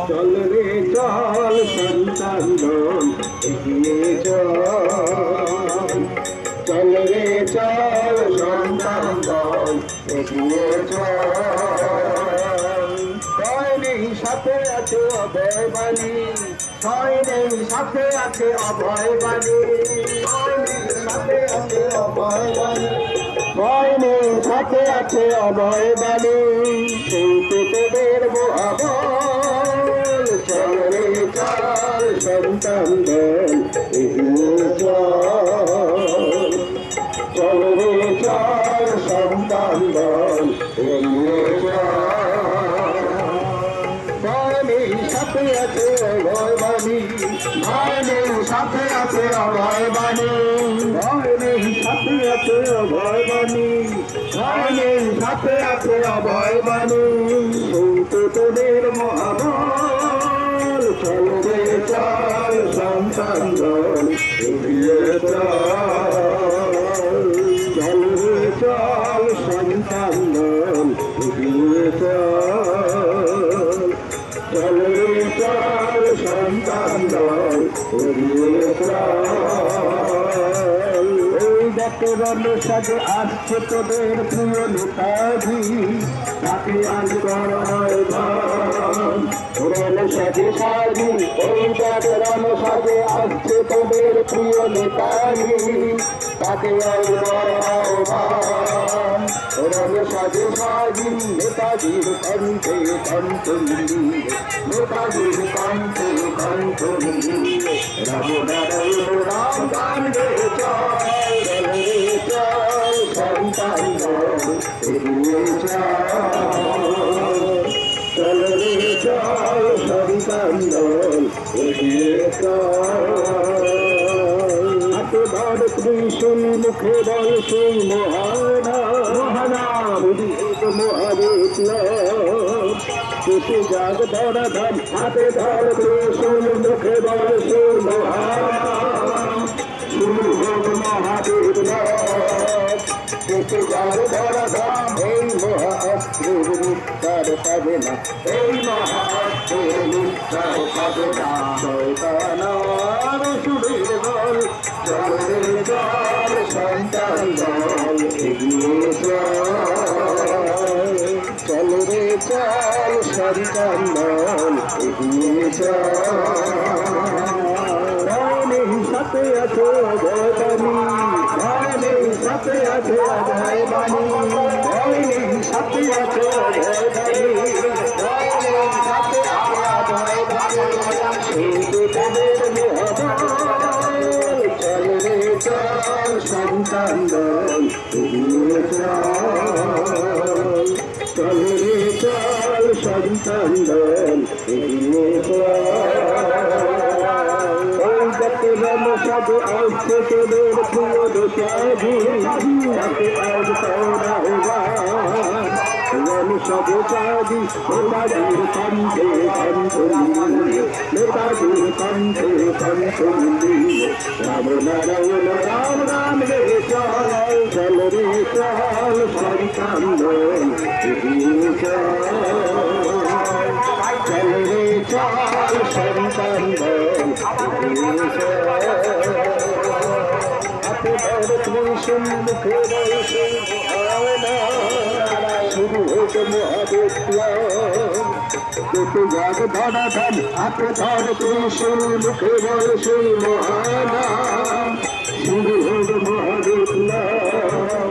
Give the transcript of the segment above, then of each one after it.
চল রে চল সন্তান এগিয়ে চল, চল রে চল সন্তান এগিয়ে চল। ভয় নেই সাথে আছে অভয় বাণী, ভয় নেই সাথে আছে অভয় বাণী, ভয় নেই সাথে আছে অভয় বাণী, ভয় নেই সাথে আছে অভয় বাণী। সেই তো তোদের মহাবল, চল রে চল সন্তান দল এগিয়ে চল, চল রে চল সন্তান দল এগিয়ে চল। ভয় নেই সাথে আছে অভয় বাণী, ভয় নেই সাথে আছে অভয় বাণী, ভয় নেই সাথে আছে অভয় বাণী, ভয় নেই সাথে আছে অভয় বাণী। শুনতে তোদের মহাবল, চল রে চল সন্তান দল এগিয়ে চল, চল রে চল সন্তান দল এগিয়ে চল, চল রে চল সন্তান দল এগিয়ে চল। এই দেখে রণসাজে আসছে তোদের প্রিয় নেতাজি, তাকে আজ করা হয় ভান। রণসাজে সাজি, ওই দেখে রণসাজে আসছে তোদের প্রিয় নেতাজি, তাকে আজ করা হয় ভান। রণসাজে সাজি নেতাজির কণ্ঠে কণ্ঠ মিলিয়ে, নেতাজির কণ্ঠে কণ্ঠ মিলিয়ে রাম নারায়ণ রাম গান গে চল, চল রে চল সন্তান দল এগিয়ে চল, চল রে চল সন্তান দল এগিয়ে চল। হাতে ধর ত্রিশূল মুখে বল সেই মহানাম এক মহাবিপ্লব, কেটে যাগ ধরা ধাম। হাতে ধর ত্রিশূল মুখে বল সেই মহানাম, শুরু হোক মহাবিপ্লব, কেটে যাগ ধরা ধাম। এই মহাঅস্ত্রের নিস্তার পাবে না, এই মহাঅস্ত্রের নিস্তার পাবে না শয়তানার সুরের দল, চল রে চল সন্তান দল এগিয়ে চল, চল রে চল সন্তান দল এগিয়ে চল। ভয় নেই সাথে আছে অভয় বাণী, ভয় নেই সাথে আছে অভয় বাণী, ভয় নেই সাথে আছে অভয় বাণী, ভয় নেই সাথে আছে অভয় বাণী। শুনতে তোদের মহাবল, চল রে চল সন্তান দল এগিয়ে চল, চল রে চল সন্তান দল এগিয়ে চল। ওই দেখে রণসাজে আসছে তোদের প্রিয় নেতাজি, তাকে আজ করা হয় রণসাজে সাজি, নেতাজির কণ্ঠে কণ্ঠ মিলিয়ে, নেতাজির কণ্ঠে কণ্ঠ মিলিয়ে রাম নারায়ণ রাম রাম রে চল, চল রে চল সন্তান দল এগিয়ে চল, চল রে চল সন্তান দল এগিয়ে চল। হাতে ধর ত্রিশূল মুখে বল সেই মহানাম, শুরু হোক মহাবিপ্লব, কেটে যাগ ধরা ধাম। হাতে ধর ত্রিশূল মুখে বল সেই মহানাম, শুরু হোক মহাবিপ্লব,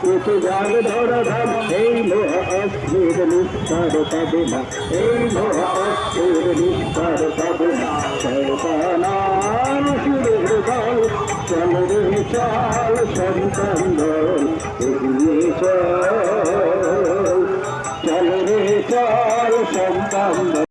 কেটে যাগ ধরা ধাম। এই মহাঅস্ত্রের নিস্তার পাবে না, এই মহাঅস্ত্রের নিস্তার পাবে না শয়তানার সুরের দল, চল রে চল সন্তান